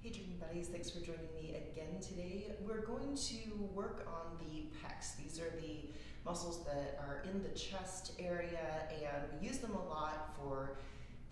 Hey Journey Buddies, thanks for joining me again today. We're going to work on the pecs. These are the muscles that are in the chest area, and we use them a lot for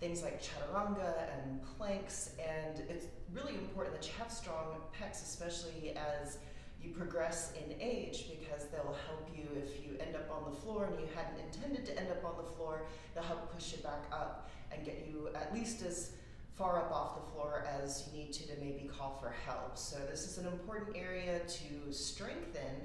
things like chaturanga and planks, and it's really important that you have strong pecs, especially as you progress in age, because they'll help you if you end up on the floor and you hadn't intended to end up on the floor. They'll help push you back up and get you at least as far up off the floor as you need to maybe call for help. So this is an important area to strengthen,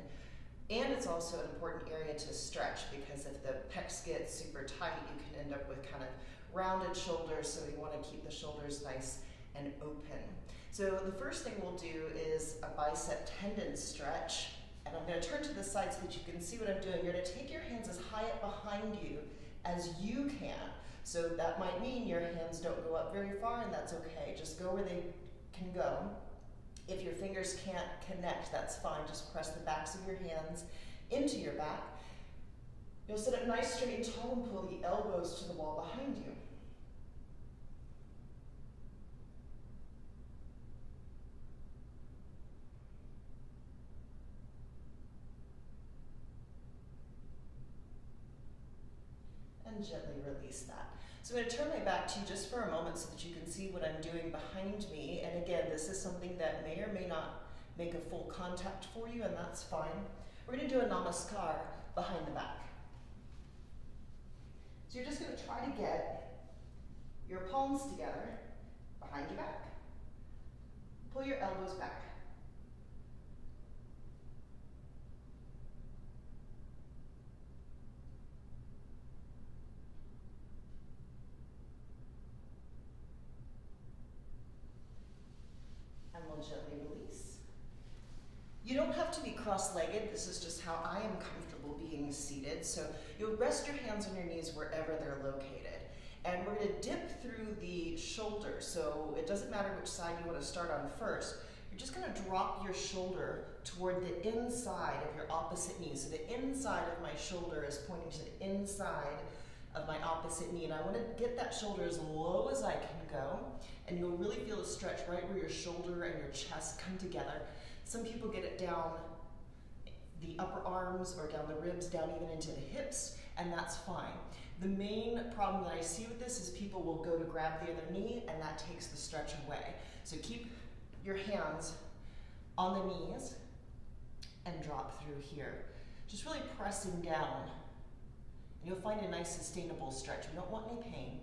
and it's also an important area to stretch, because if the pecs get super tight, you can end up with kind of rounded shoulders, so we want to keep the shoulders nice and open. So the first thing we'll do is a bicep tendon stretch, and I'm going to turn to the side so that you can see what I'm doing. You're going to take your hands as high up behind you as you can. So that might mean your hands don't go up very far, and that's okay. Just go where they can go. If your fingers can't connect, that's fine. Just press the backs of your hands into your back. You'll sit up nice, straight, and tall, and pull the elbows to the wall behind you. And gently release that. So I'm going to turn my back to you just for a moment so that you can see what I'm doing behind me. And again, this is something that may or may not make a full contact for you, and that's fine. We're going to do a namaskar behind the back. So you're just going to try to get your palms together behind your back. Pull your elbows back. And we'll gently release. You don't have to be cross-legged. This is just how I am comfortable being seated. So you'll rest your hands on your knees wherever they're located. And we're going to dip through the shoulder. So it doesn't matter which side you want to start on first. You're just going to drop your shoulder toward the inside of your opposite knee. So the inside of my shoulder is pointing to the inside of my opposite knee, and I want to get that shoulder as low as I can go, and you'll really feel a stretch right where your shoulder and your chest come together. Some people get it down the upper arms or down the ribs, down even into the hips, and that's fine. The main problem that I see with this is people will go to grab the other knee, and that takes the stretch away. So keep your hands on the knees and drop through here. Just really pressing down. You'll find a nice sustainable stretch. We don't want any pain.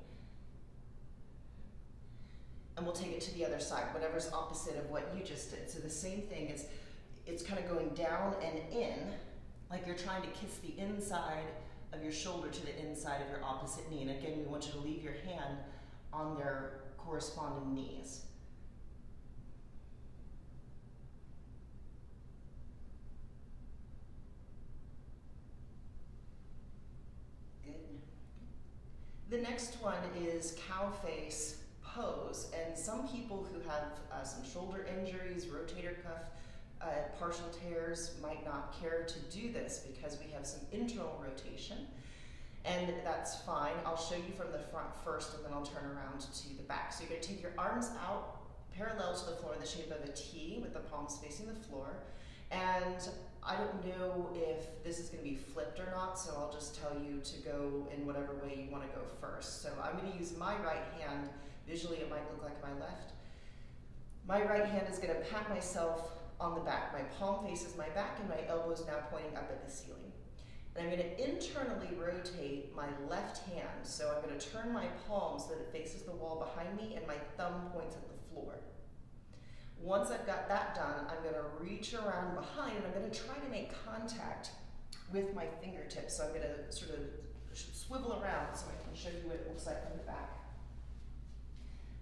And we'll take it to the other side, whatever's opposite of what you just did. So the same thing, it's kind of going down and in, like you're trying to kiss the inside of your shoulder to the inside of your opposite knee. And again, we want you to leave your hand on their corresponding knees. The next one is cow face pose, and some people who have some shoulder injuries, rotator cuff, partial tears might not care to do this because we have some internal rotation, and that's fine. I'll show you from the front first, and then I'll turn around to the back. So you're going to take your arms out parallel to the floor in the shape of a T with the palms facing the floor, and I don't know if this is going to be flipped or not, so I'll just tell you to go in whatever way you want to go first. So I'm going to use my right hand. Visually, it might look like my left. My right hand is going to pat myself on the back. My palm faces my back, and my elbow is now pointing up at the ceiling. And I'm going to internally rotate my left hand. So I'm going to turn my palm so that it faces the wall behind me, and my thumb points at the floor. Once I've got that done, I'm going to reach around behind, and I'm going to try to make contact with my fingertips. So I'm going to sort of swivel around so I can show you what it looks like from the back.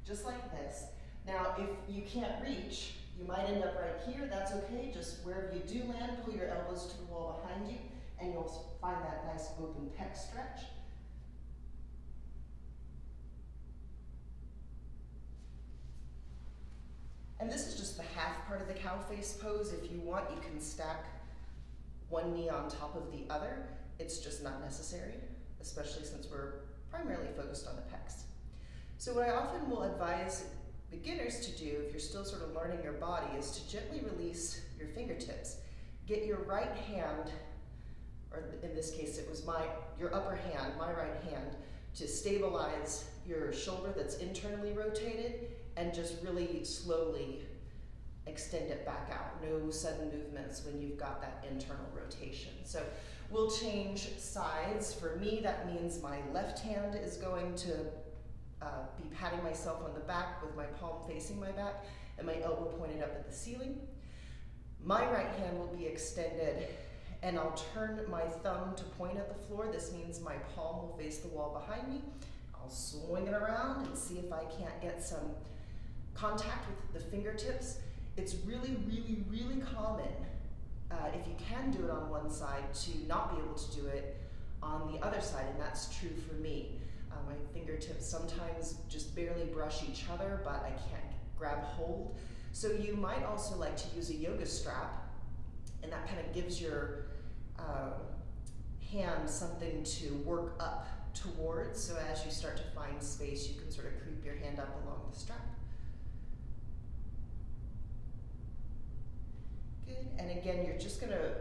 Just like this. Now, if you can't reach, you might end up right here. That's okay. Just wherever you do land, pull your elbows to the wall behind you, and you'll find that nice open pec stretch. And this is just the half part of the cow face pose. If you want, you can stack one knee on top of the other. It's just not necessary, especially since we're primarily focused on the pecs. So what I often will advise beginners to do, if you're still sort of learning your body, is to gently release your fingertips. Get your right hand, or in this case it was your upper hand, my right hand, to stabilize your shoulder that's internally rotated, and just really slowly extend it back out. No sudden movements when you've got that internal rotation. So we'll change sides. For me, that means my left hand is going to be patting myself on the back with my palm facing my back and my elbow pointed up at the ceiling. My right hand will be extended, and I'll turn my thumb to point at the floor. This means my palm will face the wall behind me. I'll swing it around and see if I can't get some contact with the fingertips. It's really, really, really common, if you can do it on one side, to not be able to do it on the other side, and that's true for me. My fingertips sometimes just barely brush each other, but I can't grab hold. So you might also like to use a yoga strap, and that kind of gives your hand something to work up towards. So as you start to find space, you can sort of creep your hand up along the strap. Good, and again, you're just gonna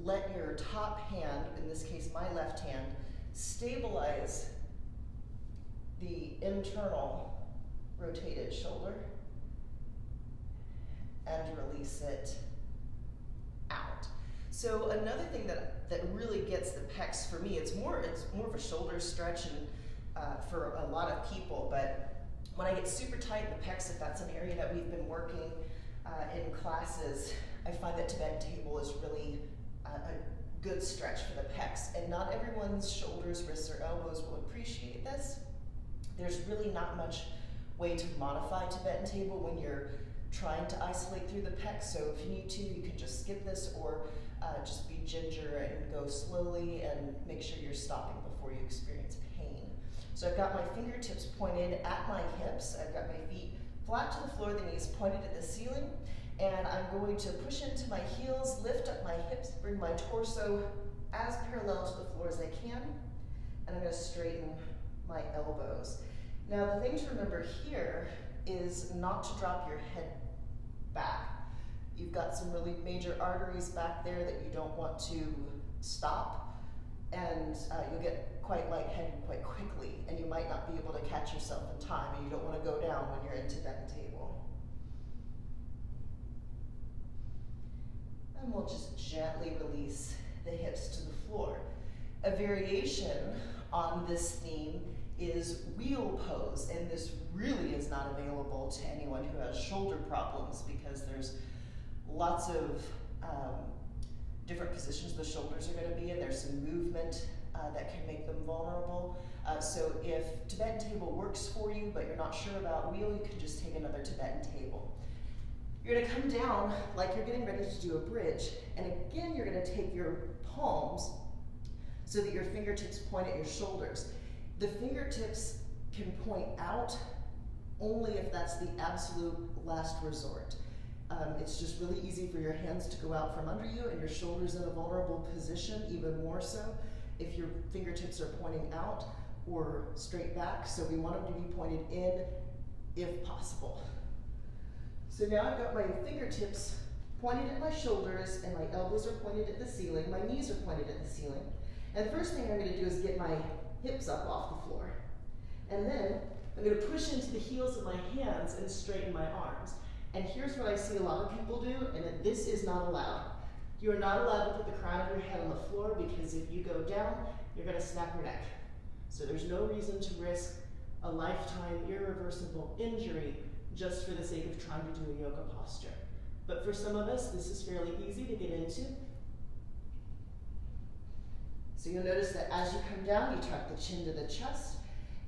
let your top hand, in this case my left hand, stabilize the internal rotated shoulder and release it out. So another thing that really gets the pecs for me, it's more of a shoulder stretch and for a lot of people, but when I get super tight in the pecs, if that's an area that we've been working in classes, I find that Tibetan table is really a good stretch for the pecs, and not everyone's shoulders, wrists, or elbows will appreciate this. There's really not much way to modify Tibetan table when you're trying to isolate through the pecs, so if you need to, you can just skip this, or just be ginger and go slowly and make sure you're stopping before you experience pain. So I've got my fingertips pointed at my hips, I've got my feet flat to the floor, the knees pointed at the ceiling, and I'm going to push into my heels, lift up my hips, bring my torso as parallel to the floor as I can, and I'm going to straighten my elbows. Now the thing to remember here is not to drop your head back. You've got some really major arteries back there that you don't want to stop, and you'll get quite lightheaded quite quickly, and you might not be able to catch yourself in time, and you don't want to go down when you're in Tibetan table. And we'll just gently release the hips to the floor. A variation on this theme is wheel pose, and this really is not available to anyone who has shoulder problems, because there's lots of different positions the shoulders are going to be in. There's some movement that can make them vulnerable. So if Tibetan table works for you, but you're not sure about wheel, you can just take another Tibetan table. You're going to come down like you're getting ready to do a bridge, and again you're going to take your palms so that your fingertips point at your shoulders. The fingertips can point out only if that's the absolute last resort. It's just really easy for your hands to go out from under you and your shoulders in a vulnerable position, even more so if your fingertips are pointing out or straight back. So we want them to be pointed in if possible. So now I've got my fingertips pointed at my shoulders and my elbows are pointed at the ceiling, my knees are pointed at the ceiling. And the first thing I'm going to do is get my hips up off the floor. And then I'm going to push into the heels of my hands and straighten my arms. And here's what I see a lot of people do, and that this is not allowed. You are not allowed to put the crown of your head on the floor, because if you go down, you're going to snap your neck. So there's no reason to risk a lifetime irreversible injury just for the sake of trying to do a yoga posture. But for some of us, this is fairly easy to get into. So you'll notice that as you come down, you tuck the chin to the chest,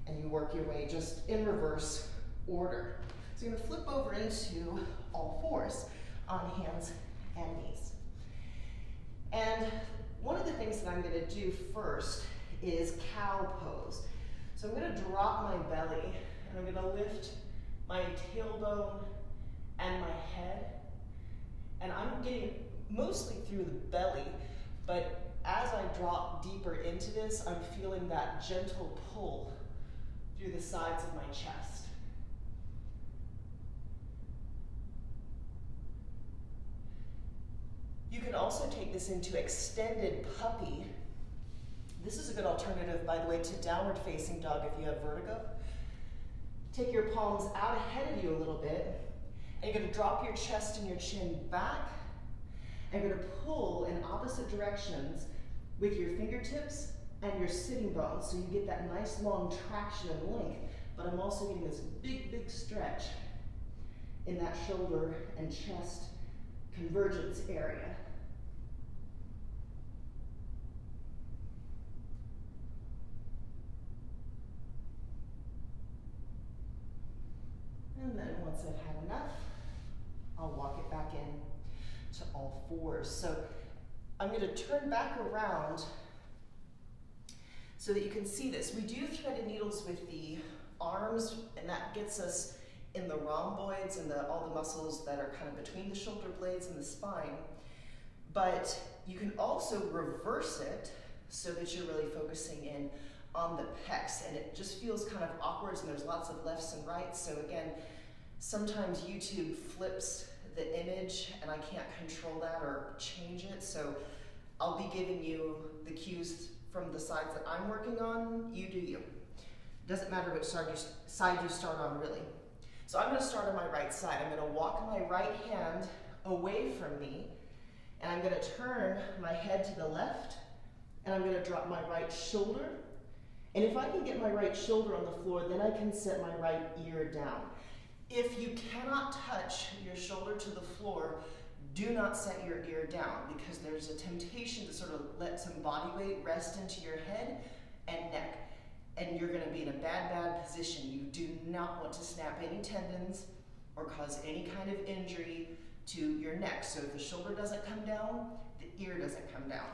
and you work your way just in reverse order. So you're going to flip over into all fours on hands and knees. And one of the things that I'm going to do first is cow pose. So I'm going to drop my belly, and I'm going to lift my tailbone and my head. And I'm getting mostly through the belly, but as I drop deeper into this, I'm feeling that gentle pull through the sides of my chest. You can also take this into extended puppy. This is a good alternative, by the way, to downward facing dog if you have vertigo. Take your palms out ahead of you a little bit, and you're going to drop your chest and your chin back, and you're going to pull in opposite directions with your fingertips and your sitting bones, so you get that nice long traction and length, but I'm also getting this big, big stretch in that shoulder and chest convergence area. And then once I've had enough, I'll walk it back in to all fours. So I'm going to turn back around so that you can see this. We do threaded needles with the arms, and that gets us in the rhomboids and all the muscles that are kind of between the shoulder blades and the spine. But you can also reverse it so that you're really focusing in on the pecs, and it just feels kind of awkward, and there's lots of lefts and rights. So again, sometimes YouTube flips the image and I can't control that or change it. So I'll be giving you the cues from the sides that I'm working on. You do you. Doesn't matter which side you start on, really. So I'm going to start on my right side. I'm going to walk my right hand away from me, and I'm going to turn my head to the left, and I'm going to drop my right shoulder. And if I can get my right shoulder on the floor, then I can set my right ear down. If you cannot touch your shoulder to the floor, do not set your ear down, because there's a temptation to sort of let some body weight rest into your head and neck. And you're going to be in a bad, bad position. You do not want to snap any tendons or cause any kind of injury to your neck. So if the shoulder doesn't come down, the ear doesn't come down.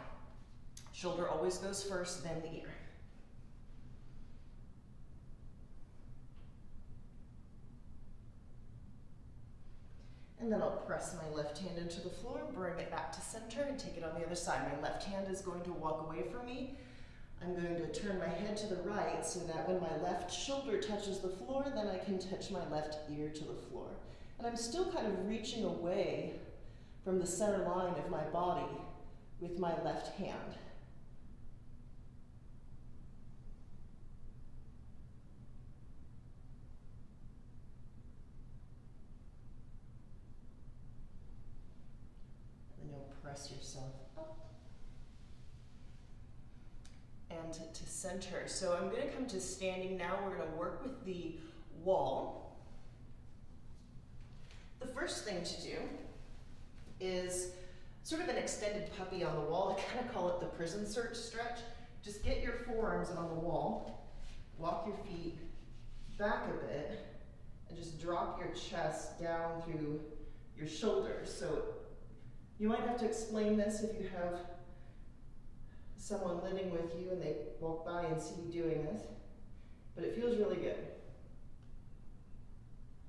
Shoulder always goes first, then the ear. And then I'll press my left hand into the floor, bring it back to center, and take it on the other side. My left hand is going to walk away from me. I'm going to turn my head to the right so that when my left shoulder touches the floor, then I can touch my left ear to the floor. And I'm still kind of reaching away from the center line of my body with my left hand. And then you'll press yourself up and to center. So I'm going to come to standing now. We're going to work with the wall. The first thing to do is sort of an extended puppy on the wall. I kind of call it the prison search stretch. Just get your forearms on the wall, walk your feet back a bit, and just drop your chest down through your shoulders. So you might have to explain this if you have someone living with you and they walk by and see you doing this, but it feels really good.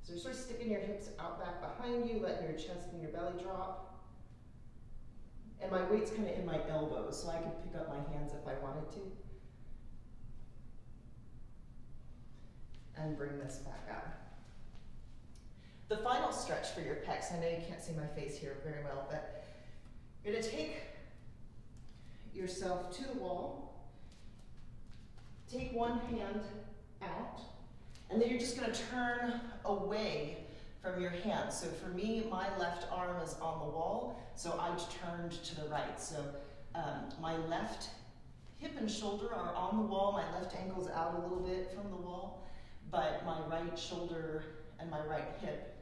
So you're sort of sticking your hips out back behind you, letting your chest and your belly drop. And my weight's kind of in my elbows, so I can pick up my hands if I wanted to. And bring this back up. The final stretch for your pecs, I know you can't see my face here very well, but you're going to take yourself to the wall, take one hand out, and then you're just going to turn away from your hand. So for me, my left arm is on the wall, so I turned to the right. So my left hip and shoulder are on the wall, my left ankle's out a little bit from the wall, but my right shoulder and my right hip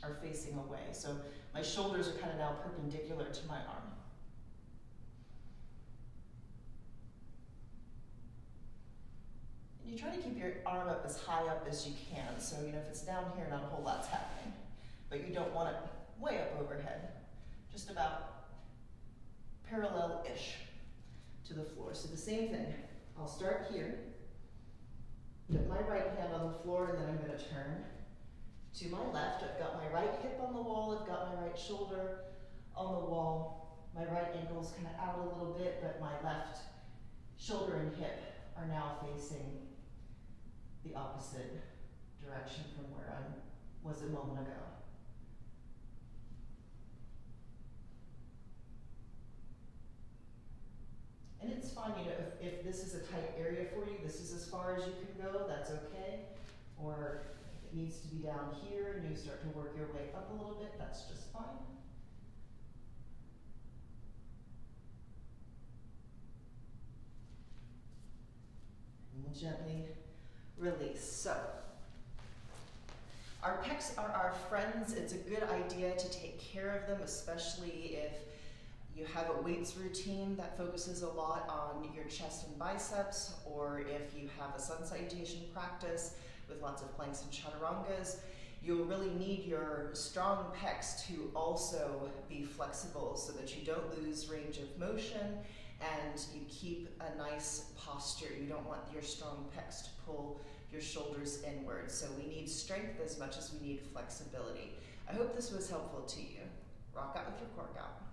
are facing away. So my shoulders are kind of now perpendicular to my arm. You try to keep your arm up as high up as you can. So, if it's down here, not a whole lot's happening. But you don't want it way up overhead. Just about parallel-ish to the floor. So the same thing. I'll start here. Put my right hand on the floor, and then I'm going to turn to my left. I've got my right hip on the wall. I've got my right shoulder on the wall. My right ankle's kind of out a little bit, but my left shoulder and hip are now facing the opposite direction from where I was a moment ago. far as you can go, that's okay. Or if it needs to be down here and you start to work your way up a little bit, that's just fine. And we'll gently release. So, our pecs are our friends. It's a good idea to take care of them, especially if you have a weights routine that focuses a lot on your chest and biceps, or if you have a sun salutation practice with lots of planks and chatarangas. You'll really need your strong pecs to also be flexible so that you don't lose range of motion and you keep a nice posture. You don't want your strong pecs to pull your shoulders inward. So we need strength as much as we need flexibility. I hope this was helpful to you. Rock out with your core out.